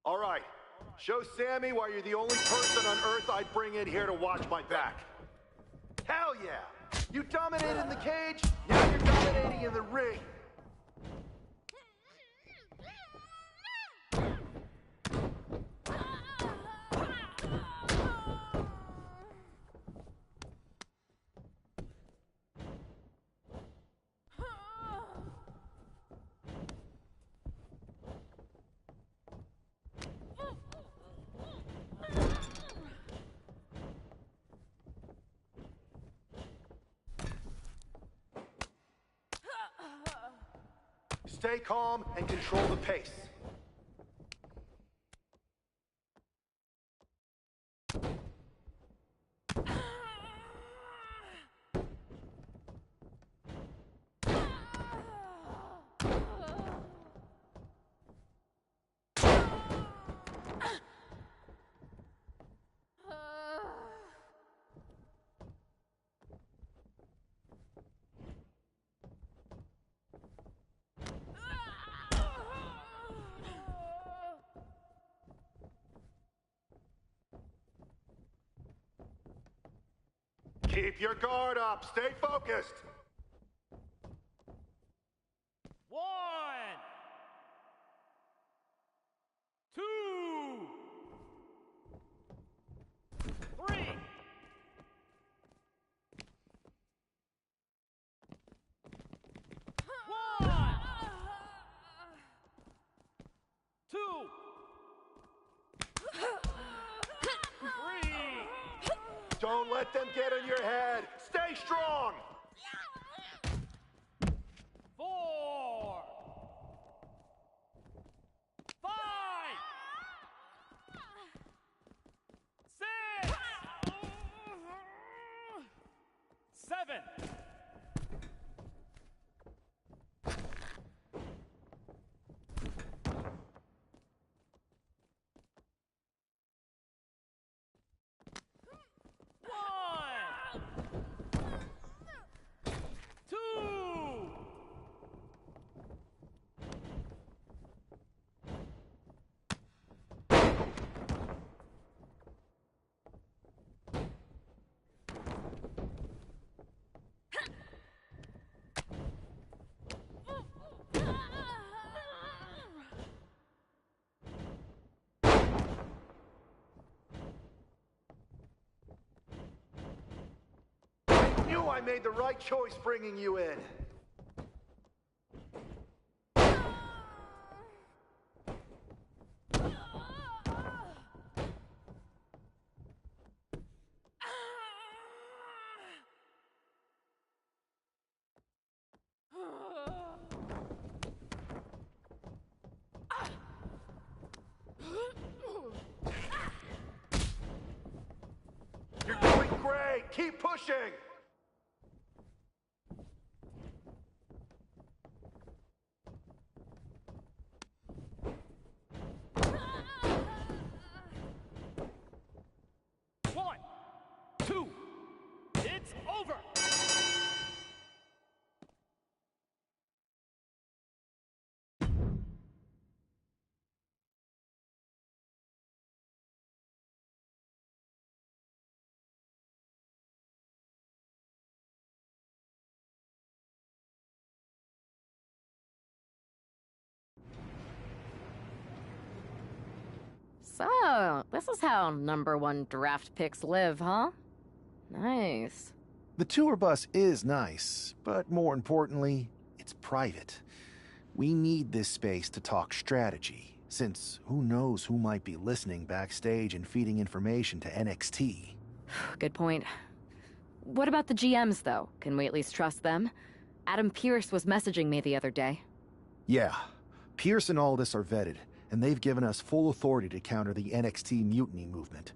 All right. Show Sammy why you're the only person on Earth I'd bring in here to watch my back. Hell yeah! You dominated in the cage, now you're dominating in the ring. Stay calm and control the pace. Keep your guard up. Stay focused. 1, 2, 3. 1, 2, 3. Don't let them get in your head. Stay strong. 4, 5, 6, 7. I made the right choice bringing you in. You're doing great! Keep pushing! So, this is how #1 draft picks live, huh? Nice. The tour bus is nice, but more importantly, it's private. We need this space to talk strategy, since who knows who might be listening backstage and feeding information to NXT. Good point. What about the GMs, though? Can we at least trust them? Adam Pearce was messaging me the other day. Yeah, Pierce and Aldis are vetted, and they've given us full authority to counter the NXT mutiny movement.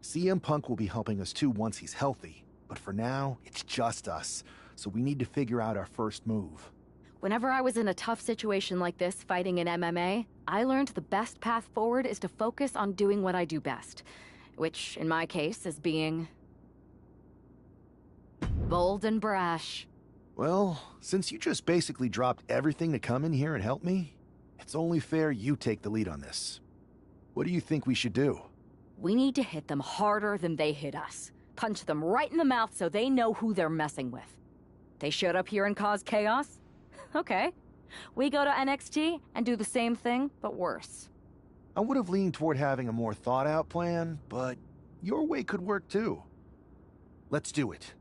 CM Punk will be helping us too once he's healthy, but for now, it's just us, so we need to figure out our first move. Whenever I was in a tough situation like this fighting in MMA, I learned the best path forward is to focus on doing what I do best, which, in my case, is being bold and brash. Well, since you just basically dropped everything to come in here and help me, it's only fair you take the lead on this. What do you think we should do? We need to hit them harder than they hit us. Punch them right in the mouth so they know who they're messing with. They showed up here and caused chaos? Okay. We go to NXT and do the same thing, but worse. I would have leaned toward having a more thought-out plan, but your way could work too. Let's do it.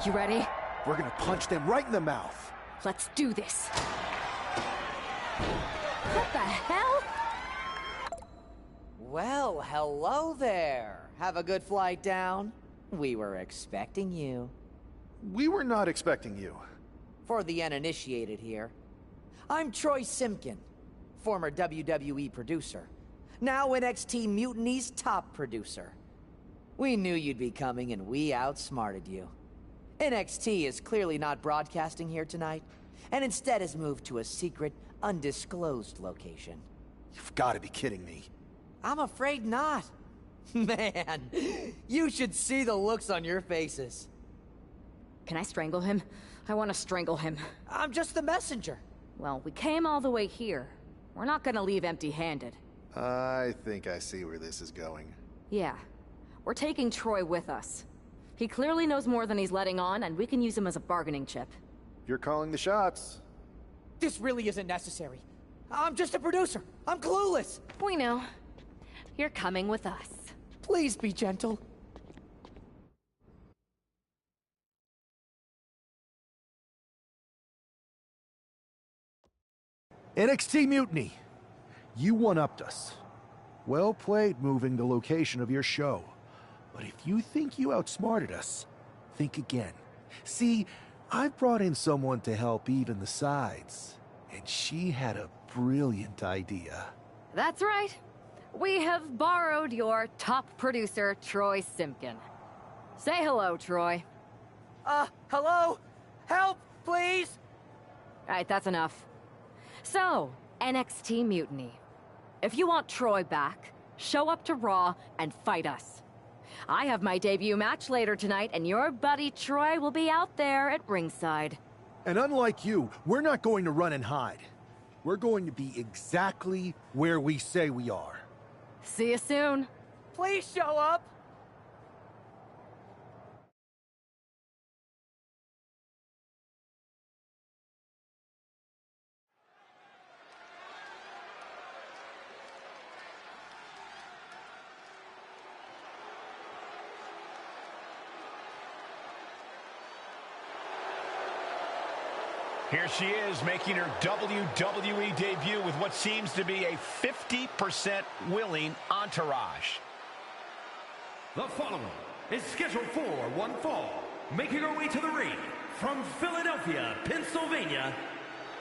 You ready? We're gonna punch them right in the mouth. Let's do this. What the hell? Well, hello there. Have a good flight down? We were expecting you. We were not expecting you. For the uninitiated here, I'm Troy Simpkin, former WWE producer, now NXT Mutiny's top producer. We knew you'd be coming and we outsmarted you. NXT is clearly not broadcasting here tonight, and instead has moved to a secret, undisclosed location. You've got to be kidding me. I'm afraid not. Man, you should see the looks on your faces. Can I strangle him? I want to strangle him. I'm just the messenger. Well, we came all the way here. We're not gonna leave empty-handed. I think I see where this is going. Yeah. We're taking Troy with us. He clearly knows more than he's letting on, and we can use him as a bargaining chip. You're calling the shots. This really isn't necessary. I'm just a producer. I'm clueless. We know. You're coming with us. Please be gentle. NXT Mutiny. You one-upped us. Well played moving the location of your show. But if you think you outsmarted us, think again. See, I've brought in someone to help even the sides, and she had a brilliant idea. That's right. We have borrowed your top producer, Troy Simpkin. Say hello, Troy. Hello? Help, please? Alright, that's enough. So, NXT Mutiny. If you want Troy back, show up to Raw and fight us. I have my debut match later tonight, and your buddy Troy will be out there at ringside. And unlike you, we're not going to run and hide. We're going to be exactly where we say we are. See you soon. Please show up. Here she is, making her WWE debut with what seems to be a 50% willing entourage. The following is scheduled for one fall. Making her way to the ring from Philadelphia, Pennsylvania,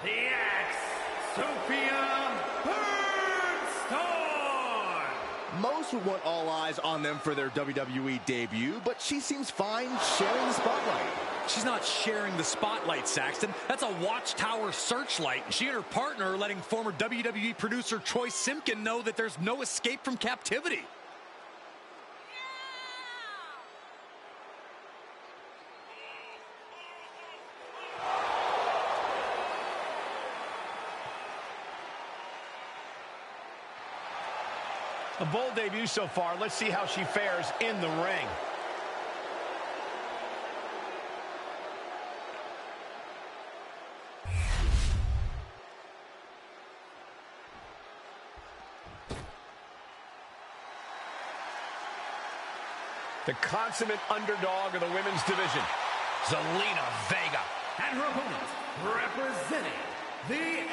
the ex-Sophia Bernstein. Most would want all eyes on them for their WWE debut, but she seems fine sharing the spotlight. She's not sharing the spotlight, Saxton. That's a watchtower searchlight. She and her partner are letting former WWE producer Troy Simpkin know that there's no escape from captivity. A bold debut so far. Let's see how she fares in the ring. The consummate underdog of the women's division, Zelina Vega. And her opponent, representing the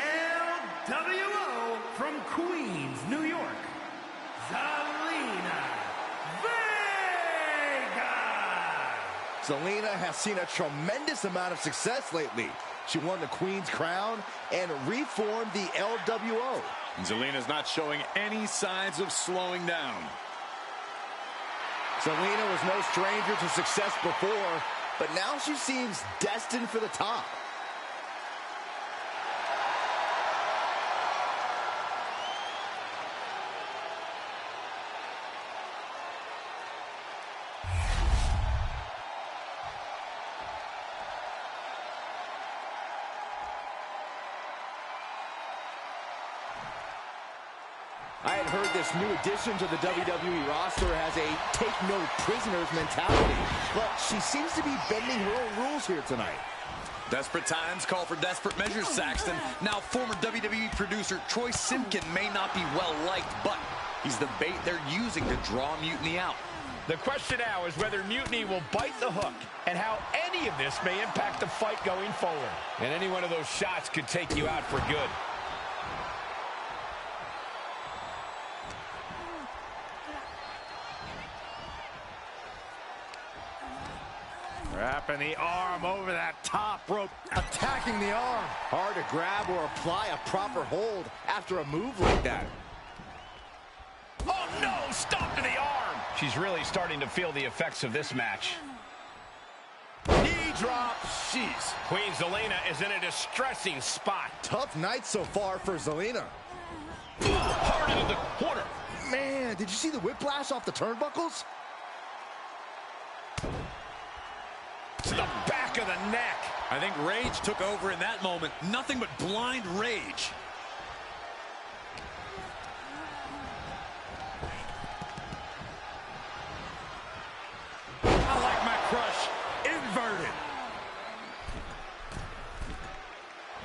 LWO from Queens, New York, Zelina Vega. Zelina has seen a tremendous amount of success lately. She won the Queen's Crown and reformed the LWO. Zelina's not showing any signs of slowing down. Zelina was no stranger to success before, but now she seems destined for the top. I had heard this new addition to the WWE roster has a take-no-prisoners mentality, but she seems to be bending her own rules here tonight. Desperate times call for desperate measures, Saxton. Now, former WWE producer Troy Simpkin may not be well-liked, but he's the bait they're using to draw Mutiny out. The question now is whether Mutiny will bite the hook and how any of this may impact the fight going forward. And any one of those shots could take you out for good. Wrapping the arm over that top rope, attacking the arm. Hard to grab or apply a proper hold after a move like that. Oh no, stomp to the arm. She's really starting to feel the effects of this match. Knee drop. Jeez. Queen Zelina is in a distressing spot. Tough night so far for Zelina. Hard into the corner. Man, did you see the whiplash off the turnbuckles? To the back of the neck. I think rage took over in that moment. Nothing but blind rage. I like my crush inverted.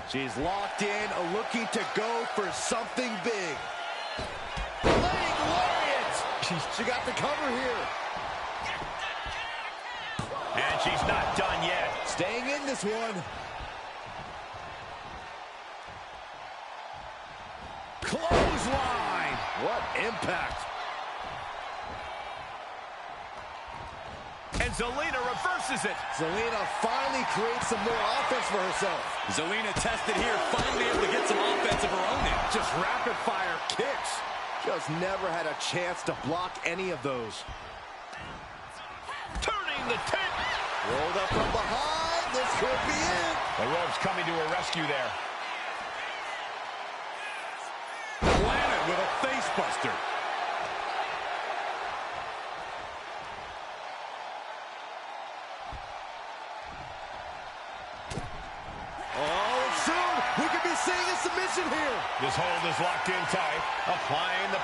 She's locked in, looking to go for something big. Laying lariat. She got the cover here. And she's not done yet. Staying in this one. Clothesline. What impact. And Zelina reverses it. Zelina finally creates some more offense for herself. Zelina tested here, finally able to get some offense of her own in. Just rapid-fire kicks. Just never had a chance to block any of those. Turning the tape. Rolled up from behind. This could be it. The ropes coming to her rescue there. Planted with a face buster. Oh, soon we could be seeing a submission here. This hold is locked in tight. Applying the...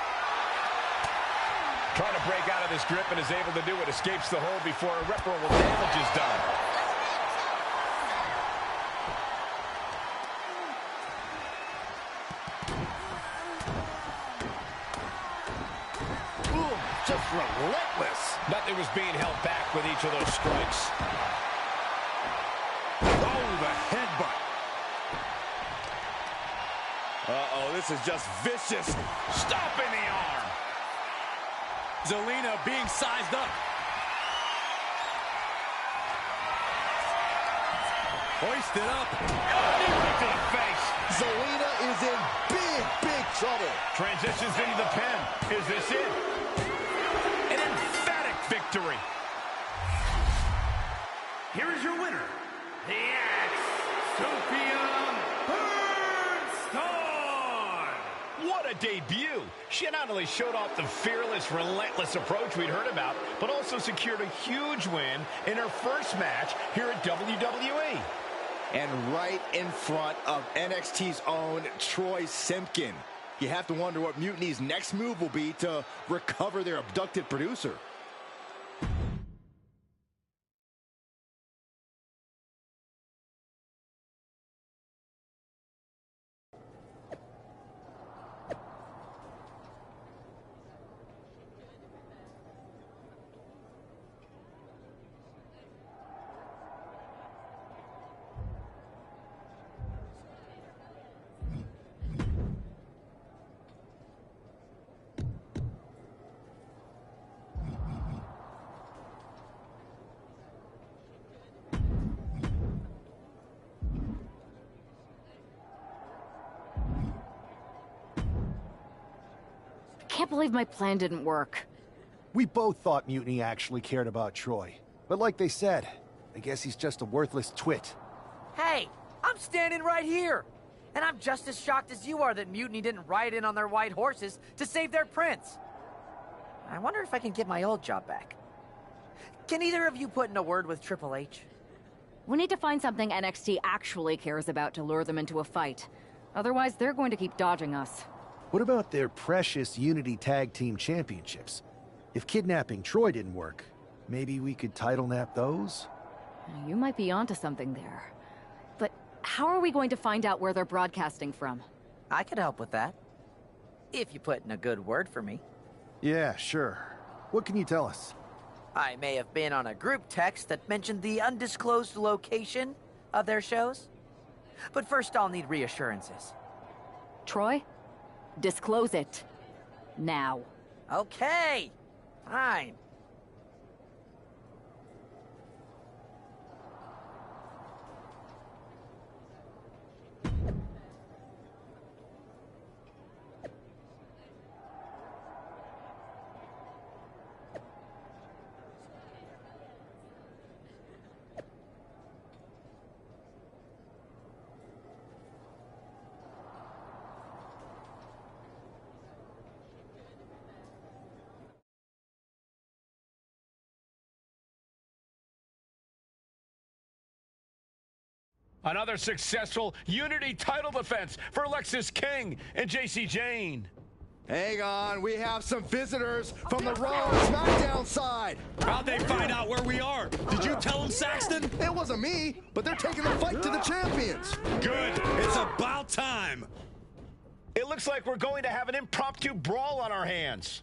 Trying to break out of this grip and is able to do it. Escapes the hold before irreparable damage is done. Ooh, just relentless. Nothing was being held back with each of those strikes. Oh, the headbutt. Uh-oh, this is just vicious. Stomping the arm. Zelina being sized up. Hoisted up. Knee right to the face. Zelina is in big, big trouble. Transitions into the pen. Is this it? An emphatic victory. Here is your winner, the Ex-Sophia Bernstein. What a debut. She not only showed off the fearless, relentless approach we'd heard about, but also secured a huge win in her first match here at WWE. And right in front of NXT's own Troy Simpkin. You have to wonder what Mutiny's next move will be to recover their abducted producer. Can't believe my plan didn't work. We both thought Mutiny actually cared about Troy. But like they said, I guess he's just a worthless twit. Hey, I'm standing right here. And I'm just as shocked as you are that Mutiny didn't ride in on their white horses to save their prince. I wonder if I can get my old job back. Can either of you put in a word with Triple H? We need to find something NXT actually cares about to lure them into a fight. Otherwise, they're going to keep dodging us. What about their precious Unity Tag Team Championships? If kidnapping Troy didn't work, maybe we could title nap those? You might be onto something there. But how are we going to find out where they're broadcasting from? I could help with that. If you put in a good word for me. Yeah, sure. What can you tell us? I may have been on a group text that mentioned the undisclosed location of their shows. But first I'll need reassurances. Troy? Disclose it. Now. Okay, fine. Another successful Unity title defense for Alexis King and JC Jane. Hang on, we have some visitors from the Raw and SmackDown side. How'd they find out where we are? Did you tell them, Saxton? It wasn't me, but they're taking the fight to the champions. Good. It's about time. It looks like we're going to have an impromptu brawl on our hands.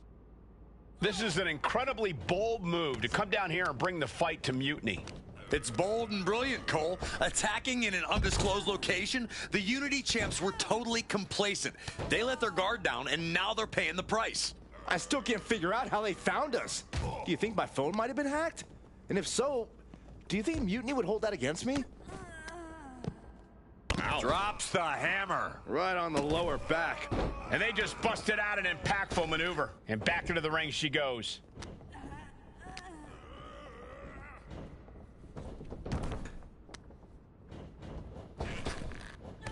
This is an incredibly bold move to come down here and bring the fight to Mutiny. It's bold and brilliant, Cole. Attacking in an undisclosed location, the Unity champs were totally complacent. They let their guard down, and now they're paying the price. I still can't figure out how they found us. Do you think my phone might have been hacked? And if so, do you think Mutiny would hold that against me? Ow. Drops the hammer. Right on the lower back. And they just busted out an impactful maneuver. And back into the ring she goes.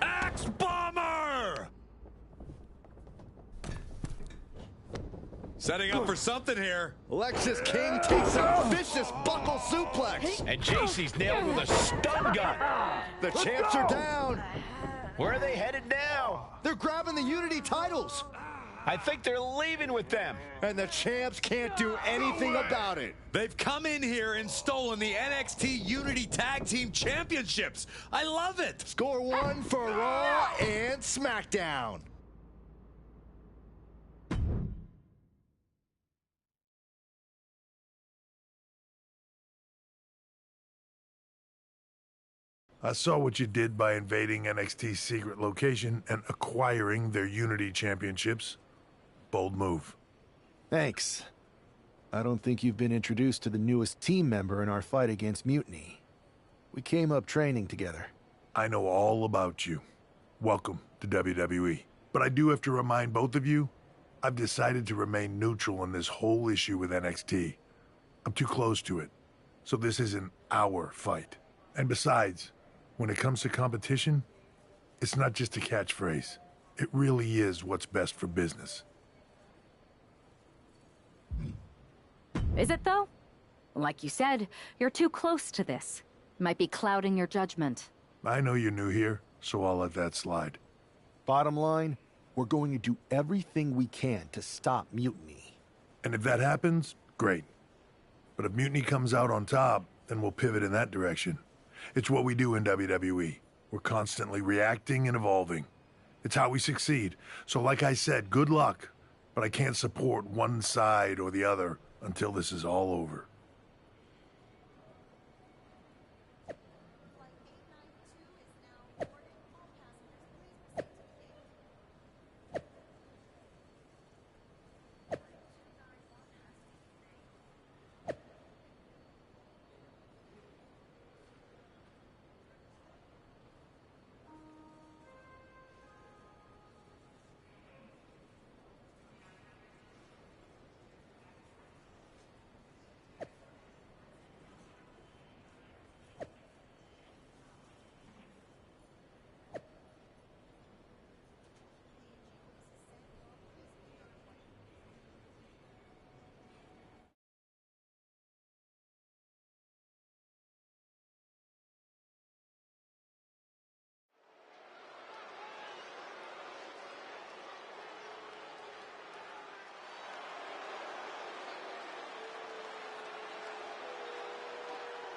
Axe Bomber! Setting up for something here. Alexis King takes a vicious buckle suplex. And JC's nailed with a stun gun. The champs are down. Where are they headed now? They're grabbing the Unity titles. I think they're leaving with them. And the champs can't do anything about it. They've come in here and stolen the NXT Unity Tag Team Championships. I love it. Score one for Raw and SmackDown. I saw what you did by invading NXT's secret location and acquiring their Unity Championships. Bold move. Thanks. I don't think you've been introduced to the newest team member in our fight against Mutiny. We came up training together. I know all about you. Welcome to WWE. But I do have to remind both of you, I've decided to remain neutral in this whole issue with NXT. I'm too close to it. So this isn't our fight. And besides, when it comes to competition, it's not just a catchphrase. It really is what's best for business. Is it, though? Like you said, you're too close to this. Might be clouding your judgment. I know you're new here, so I'll let that slide. Bottom line, we're going to do everything we can to stop Mutiny. And if that happens, great. But if Mutiny comes out on top, then we'll pivot in that direction. It's what we do in WWE. We're constantly reacting and evolving. It's how we succeed. So like I said, good luck. But I can't support one side or the other until this is all over.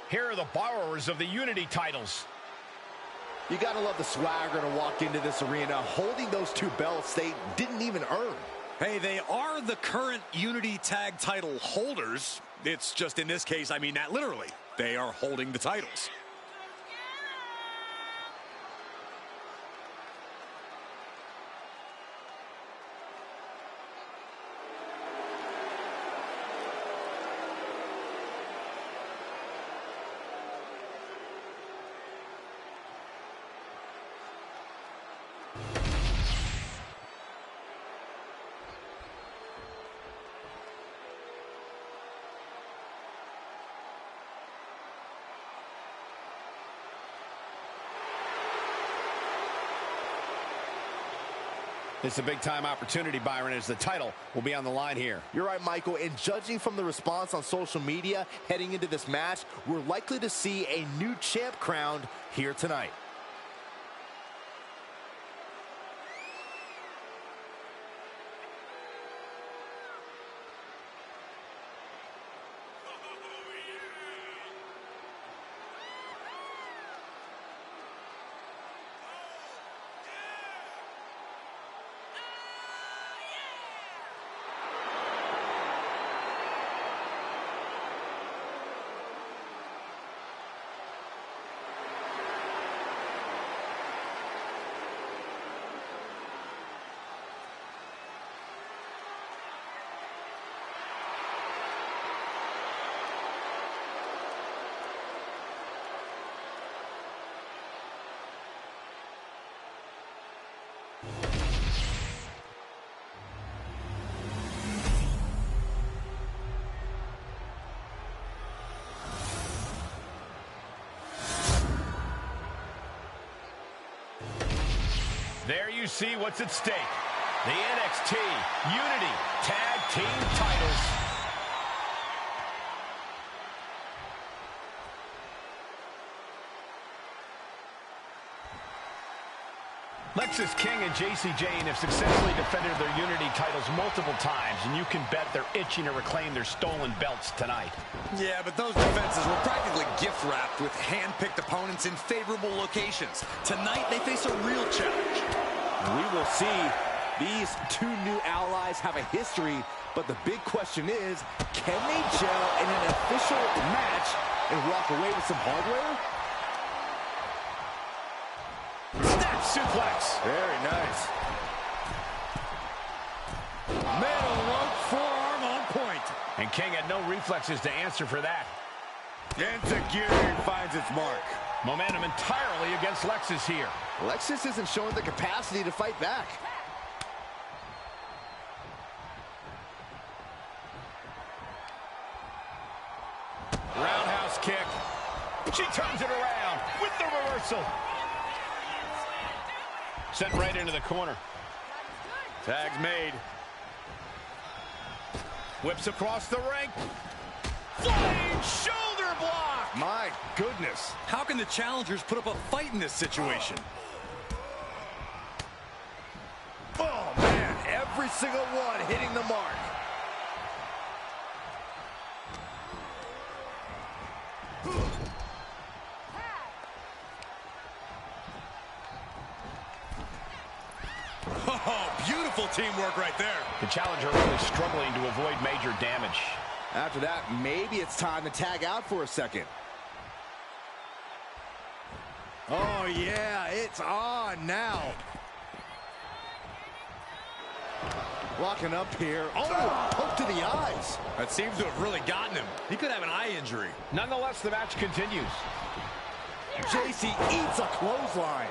Here are the borrowers of the Unity titles. You gotta love the swagger to walk into this arena holding those two belts they didn't even earn. Hey, they are the current Unity Tag title holders. It's just in this case, I mean that literally. They are holding the titles. It's a big-time opportunity, Byron, as the title will be on the line here. You're right, Michael, and judging from the response on social media heading into this match, we're likely to see a new champ crowned here tonight. There you see what's at stake. The NXT Unity Tag Team titles. Lexis King and JC Jane have successfully defended their Unity titles multiple times, and you can bet they're itching to reclaim their stolen belts tonight. Yeah, but those defenses were practically gift-wrapped with hand-picked opponents in favorable locations. Tonight, they face a real challenge. We will see. These two new allies have a history, but the big question is, can they gel in an official match and walk away with some hardware? Snap suplex. Very nice. Middle rope forearm on point. And King had no reflexes to answer for that. Enziguri finds its mark. Momentum entirely against Lexis here. Lexis isn't showing the capacity to fight back. Roundhouse kick. She turns it around with the reversal. Sent right into the corner. Tag's made. Whips across the ring. Flying shoulder block. My goodness. How can the challengers put up a fight in this situation? Oh, man. Every single one hitting the mark. Oh, beautiful teamwork right there. The challenger really struggling to avoid major damage. After that, maybe it's time to tag out for a second. Oh, yeah, it's on now. Locking up here. Oh, poke to the eyes. That seems to have really gotten him. He could have an eye injury. Nonetheless, the match continues. JC eats a clothesline.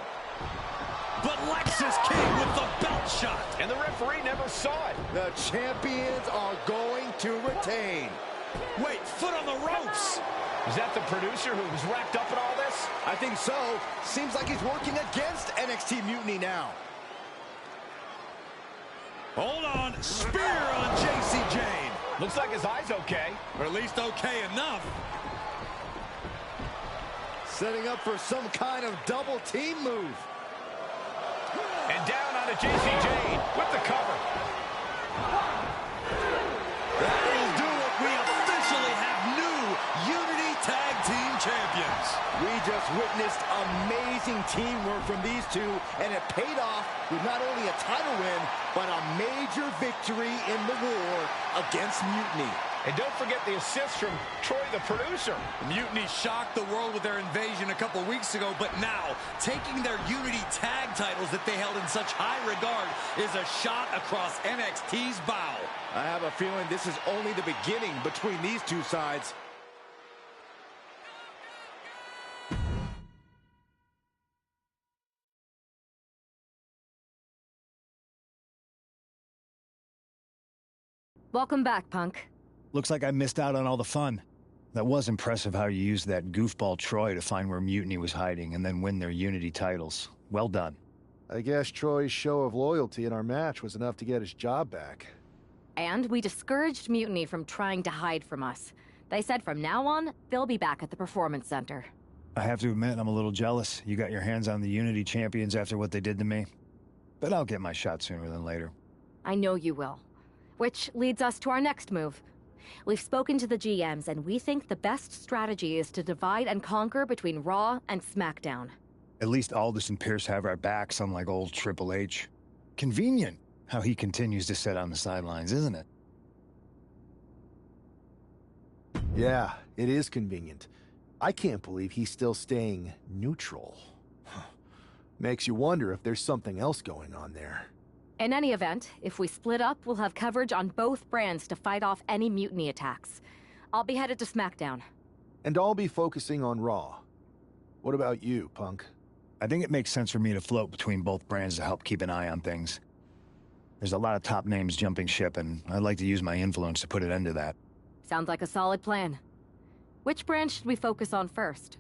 But Lexis King with the belt shot. And the referee never saw it. The champions are going to retain. Wait, foot on the ropes. Is that the producer who was wrapped up in all this? I think so. Seems like he's working against NXT Mutiny now. Hold on. Spear on JC Jane. Looks like his eye's okay. Or at least okay enough. Setting up for some kind of double team move. And down onto JC Jane with the cover. That'll do it. We officially have new Unity Tag Team Champions. witnessed amazing teamwork from these two, and it paid off with not only a title win, but a major victory in the war against Mutiny. And don't forget the assist from Troy, the producer. Mutiny shocked the world with their invasion a couple weeks ago, but now, taking their Unity tag titles that they held in such high regard is a shot across NXT's bow. I have a feeling this is only the beginning between these two sides. Welcome back, Punk. Looks like I missed out on all the fun. That was impressive how you used that goofball Troy to find where Mutiny was hiding and then win their Unity titles. Well done. I guess Troy's show of loyalty in our match was enough to get his job back. And we discouraged Mutiny from trying to hide from us. They said from now on, they'll be back at the Performance Center. I have to admit, I'm a little jealous. You got your hands on the Unity champions after what they did to me. But I'll get my shot sooner than later. I know you will. Which leads us to our next move. We've spoken to the GMs, and we think the best strategy is to divide and conquer between Raw and SmackDown. At least Aldous and Pierce have our backs, unlike old Triple H. Convenient how he continues to sit on the sidelines, isn't it? Yeah, it is convenient. I can't believe he's still staying neutral. Makes you wonder if there's something else going on there. In any event, if we split up, we'll have coverage on both brands to fight off any Mutiny attacks. I'll be headed to SmackDown. And I'll be focusing on Raw. What about you, Punk? I think it makes sense for me to float between both brands to help keep an eye on things. There's a lot of top names jumping ship, and I'd like to use my influence to put an end to that. Sounds like a solid plan. Which brand should we focus on first?